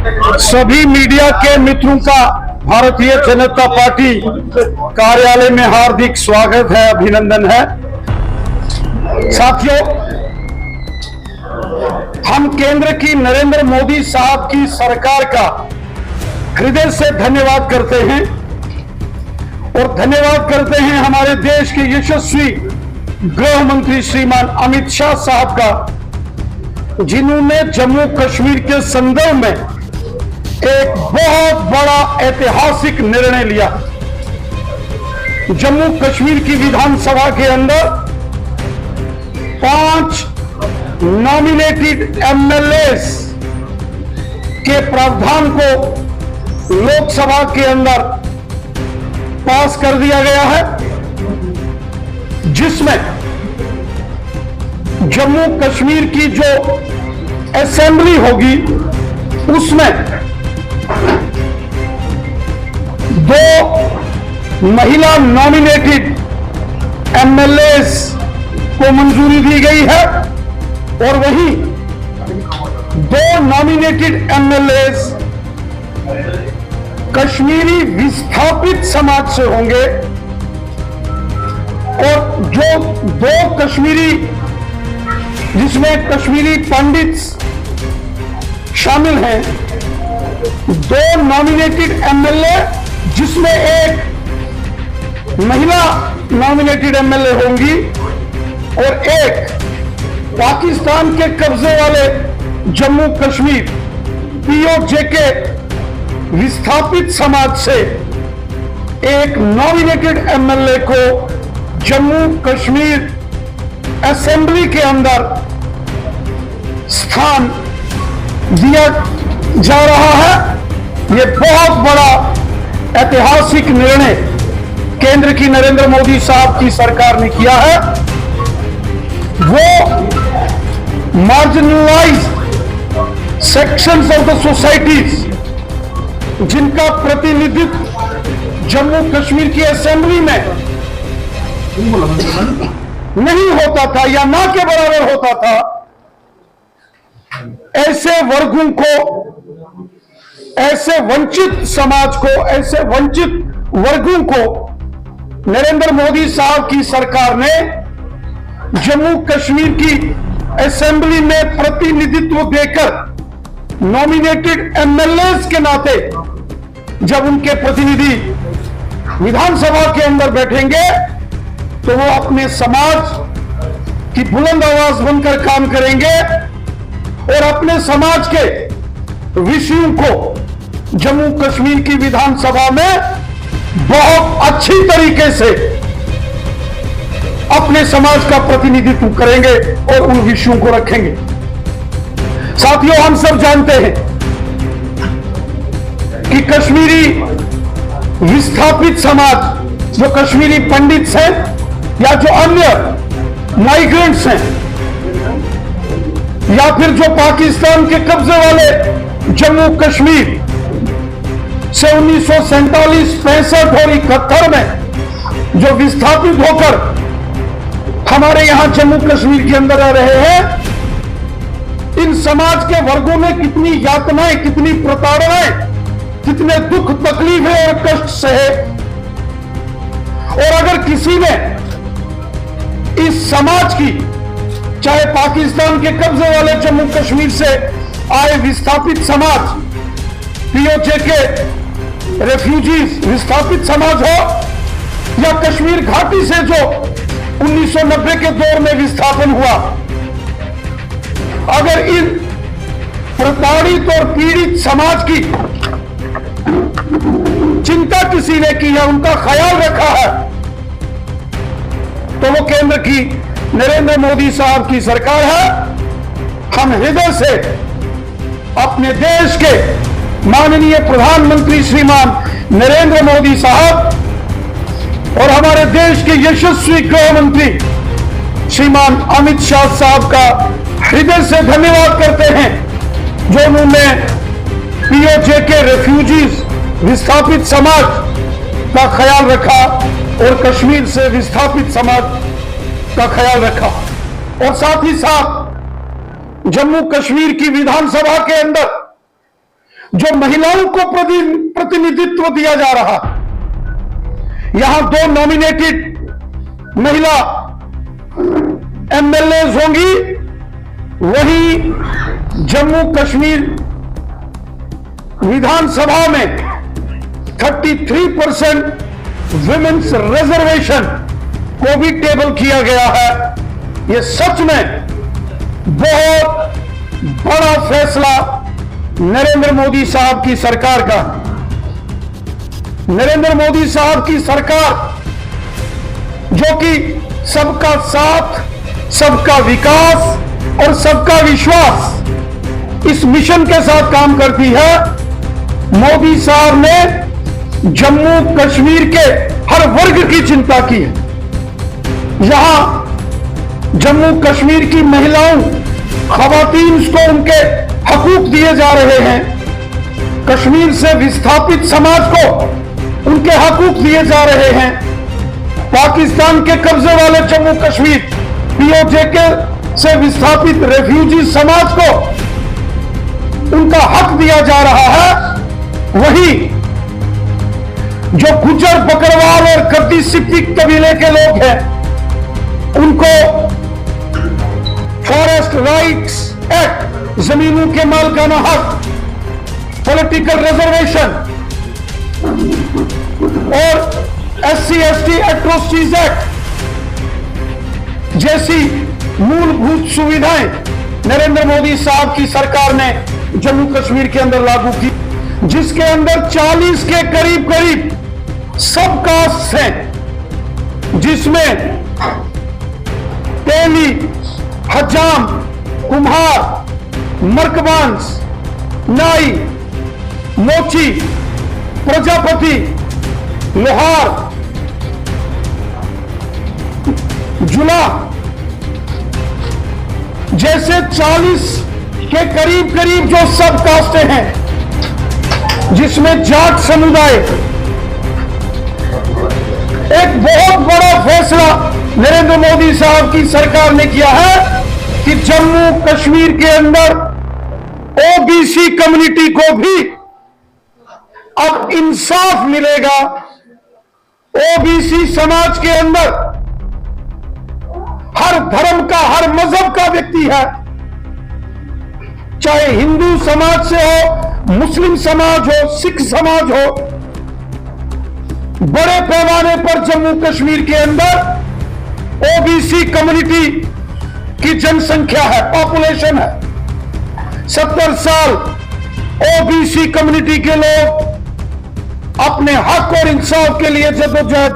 सभी मीडिया के मित्रों का भारतीय जनता पार्टी कार्यालय में हार्दिक स्वागत है, अभिनंदन है। साथियों, हम केंद्र की नरेंद्र मोदी साहब की सरकार का हृदय से धन्यवाद करते हैं और धन्यवाद करते हैं हमारे देश के यशस्वी गृह मंत्री श्रीमान अमित शाह साहब का, जिन्होंने जम्मू कश्मीर के संदर्भ में एक बहुत बड़ा ऐतिहासिक निर्णय लिया। जम्मू कश्मीर की विधानसभा के अंदर 5 नॉमिनेटेड एमएलएस के प्रावधान को लोकसभा के अंदर पास कर दिया गया है, जिसमें जम्मू कश्मीर की जो असेंबली होगी उसमें 2 महिला नॉमिनेटेड एमएलएस को मंजूरी दी गई है और वहीं 2 नॉमिनेटेड एमएलएस कश्मीरी विस्थापित समाज से होंगे और जो 2 कश्मीरी, जिसमें कश्मीरी पंडित शामिल हैं, 2 नॉमिनेटेड एमएलए जिसमें एक महिला नॉमिनेटेड एमएलए होंगी और एक पाकिस्तान के कब्जे वाले जम्मू कश्मीर पीओजे के विस्थापित समाज से एक नॉमिनेटेड एमएलए को जम्मू कश्मीर असेंबली के अंदर स्थान दिया जा रहा है। यह बहुत बड़ा ऐतिहासिक निर्णय केंद्र की नरेंद्र मोदी साहब की सरकार ने किया है। वो marginalised sections of the societies, जिनका प्रतिनिधित्व जम्मू कश्मीर की असेंबली में नहीं होता था या ना के बराबर होता था, ऐसे वर्गों को, ऐसे वंचित समाज को, ऐसे वंचित वर्गों को नरेंद्र मोदी साहब की सरकार ने जम्मू कश्मीर की असेंबली में प्रतिनिधित्व देकर नॉमिनेटेड एमएलएस के नाते जब उनके प्रतिनिधि विधानसभा के अंदर बैठेंगे तो वो अपने समाज की बुलंद आवाज बनकर काम करेंगे और अपने समाज के विषयों को जम्मू कश्मीर की विधानसभा में बहुत अच्छी तरीके से अपने समाज का प्रतिनिधित्व करेंगे और उन विषयों को रखेंगे। साथियों, हम सब जानते हैं कि कश्मीरी विस्थापित समाज, जो कश्मीरी पंडित हैं या जो अन्य माइग्रेंट्स हैं या फिर जो पाकिस्तान के कब्जे वाले जम्मू कश्मीर से 1947, 65 और 71 में जो विस्थापित होकर हमारे यहां जम्मू कश्मीर के अंदर रह रहे हैं, इन समाज के वर्गों ने कितनी यातनाएं, कितनी प्रताड़नाएं, कितने दुख, तकलीफें और कष्ट सहे। और अगर किसी ने इस समाज की, चाहे पाकिस्तान के कब्जे वाले जम्मू कश्मीर से आए विस्थापित समाज, पीओजे के रेफ्यूजीज विस्थापित समाज हो, या कश्मीर घाटी से जो 1990 के दौर में विस्थापन हुआ, अगर इन प्रताड़ित और पीड़ित समाज की चिंता किसी ने की है, उनका ख्याल रखा है, तो वो केंद्र की नरेंद्र मोदी साहब की सरकार है। हम हृदय से अपने देश के माननीय प्रधानमंत्री श्रीमान नरेंद्र मोदी साहब और हमारे देश के यशस्वी गृह मंत्री श्रीमान अमित शाह साहब का हृदय से धन्यवाद करते हैं, जो उन्होंने पीओजे के रेफ्यूजीज विस्थापित समाज का ख्याल रखा और कश्मीर से विस्थापित समाज का ख्याल रखा, और साथ ही साथ जम्मू कश्मीर की विधानसभा के अंदर जो महिलाओं को प्रतिनिधित्व दिया जा रहा, यहां 2 नॉमिनेटेड महिला एमएलए होंगी, वहीं जम्मू कश्मीर विधानसभा में 33% विमेन्स रिजर्वेशन को भी टेबल किया गया है। यह सच में बहुत बड़ा फैसला नरेंद्र मोदी साहब की सरकार का। नरेंद्र मोदी साहब की सरकार जो कि सबका साथ, सबका विकास और सबका विश्वास इस मिशन के साथ काम करती है। मोदी साहब ने जम्मू कश्मीर के हर वर्ग की चिंता की है। यहां जम्मू कश्मीर की महिलाओं, खवातीन को उनके हकूक दिए जा रहे हैं। कश्मीर से विस्थापित समाज को उनके हकूक दिए जा रहे हैं। पाकिस्तान के कब्जे वाले जम्मू कश्मीर पीओजे के से विस्थापित रेफ्यूजी समाज को उनका हक दिया जा रहा है। वहीं जो गुज्जर, बकरवाल और गद्दी सिप्पी कबीले के लोग हैं, उनको फॉरेस्ट राइट्स एक्ट, जमीनों के मालिकाना हक, पॉलिटिकल रिजर्वेशन और SC/ST एट्रोसिटीज एक्ट जैसी मूलभूत सुविधाएं नरेंद्र मोदी साहब की सरकार ने जम्मू कश्मीर के अंदर लागू की, जिसके अंदर 40 के करीब सब कास्ट हैं, जिसमें तेली, हजाम, कुम्हार, मर्कबांस, नाई, मोची, प्रजापति, लोहार, जुला जैसे 40 के करीब जो सब कास्टें हैं, जिसमें जाट समुदाय। एक बहुत बड़ा फैसला नरेंद्र मोदी साहब की सरकार ने किया है कि जम्मू कश्मीर के अंदर ओबीसी कम्युनिटी को भी अब इंसाफ मिलेगा। ओबीसी समाज के अंदर हर धर्म का, हर मजहब का व्यक्ति है, चाहे हिंदू समाज से हो, मुस्लिम समाज हो, सिख समाज हो। बड़े पैमाने पर जम्मू कश्मीर के अंदर ओबीसी कम्युनिटी की जनसंख्या है, पॉपुलेशन है। 70 साल ओबीसी कम्युनिटी के लोग अपने हक और इंसाफ के लिए जद्दोजहद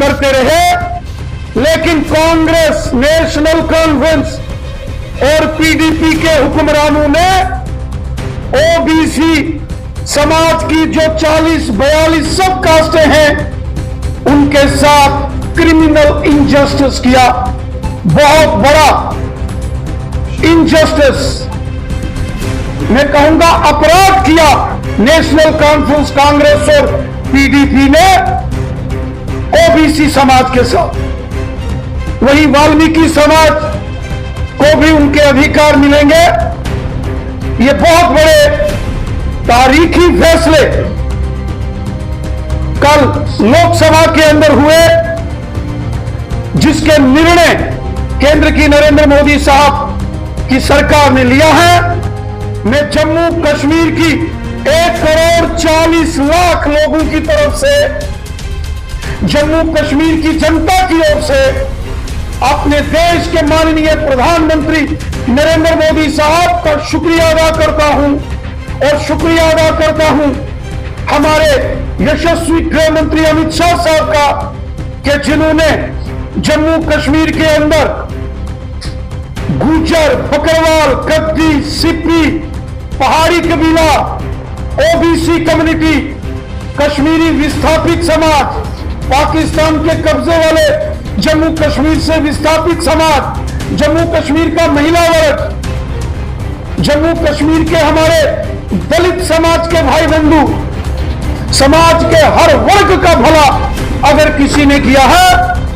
करते रहे, लेकिन कांग्रेस, नेशनल कॉन्फ्रेंस और पीडीपी के हुक्मरानों ने ओबीसी समाज की जो 40-42 सब कास्टें हैं, उनके साथ क्रिमिनल इनजस्टिस किया। बहुत बड़ा इनजस्टिस, मैं कहूंगा अपराध किया नेशनल कॉन्फ्रेंस, कांग्रेस और पीडीपी ने ओबीसी समाज के साथ। वही वाल्मीकि समाज को भी उनके अधिकार मिलेंगे। ये बहुत बड़े तारीखी फैसले कल लोकसभा के अंदर हुए, जिसके निर्णय केंद्र की नरेंद्र मोदी साहब की सरकार ने लिया है। मैं जम्मू कश्मीर की 1,40,00,000 लोगों की तरफ से, जम्मू कश्मीर की जनता की ओर से अपने देश के माननीय प्रधानमंत्री नरेंद्र मोदी साहब का शुक्रिया अदा करता हूं, और शुक्रिया अदा करता हूं हमारे यशस्वी गृह मंत्री अमित शाह साहब का, कि जिन्होंने जम्मू कश्मीर के अंदर गुज्जर, बकरवाल, गद्दी, सिप्पी, पहाड़ी कबीला, ओबीसी कम्युनिटी, कश्मीरी विस्थापित समाज, पाकिस्तान के कब्जे वाले जम्मू कश्मीर से विस्थापित समाज, जम्मू कश्मीर का महिला वर्ग, जम्मू कश्मीर के हमारे दलित समाज के भाई बंधु, समाज के हर वर्ग का भला अगर किसी ने किया है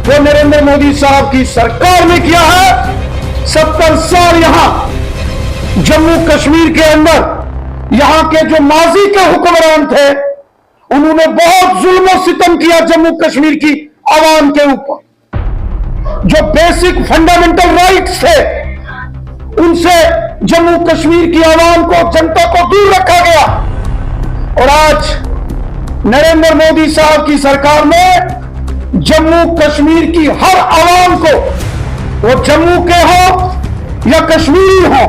वो नरेंद्र मोदी साहब की सरकार ने किया है। 70 साल यहां जम्मू कश्मीर के अंदर यहां के जो माजी के हुक्मरान थे, उन्होंने बहुत जुल्म सितम किया जम्मू कश्मीर की आवाम के ऊपर। जो बेसिक फंडामेंटल राइट्स थे, उनसे जम्मू कश्मीर की आवाम को, जनता को दूर रखा गया। और आज नरेंद्र मोदी साहब की सरकार ने जम्मू कश्मीर की हर आवाम को, वो जम्मू के हो या कश्मीरी हो,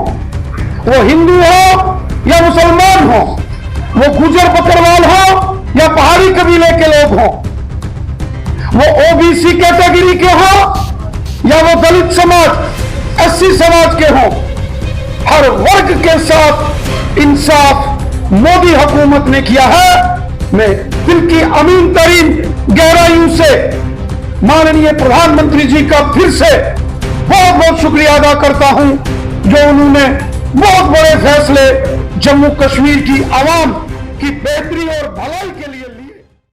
वो हिंदू हो या मुसलमान हो, वो गुजर बकरवाल हो या पहाड़ी कबीले के लोग हो, वो ओबीसी कैटेगरी के हो या वो दलित समाज, एससी समाज के हो, हर वर्ग के साथ इंसाफ मोदी हुकूमत ने किया है। मैं दिल की अमीन तरीन गहराइयों से माननीय प्रधानमंत्री जी का फिर से बहुत बहुत शुक्रिया अदा करता हूं, जो उन्होंने बहुत बड़े फैसले जम्मू कश्मीर की आवाम की बेहतरी और भलाई के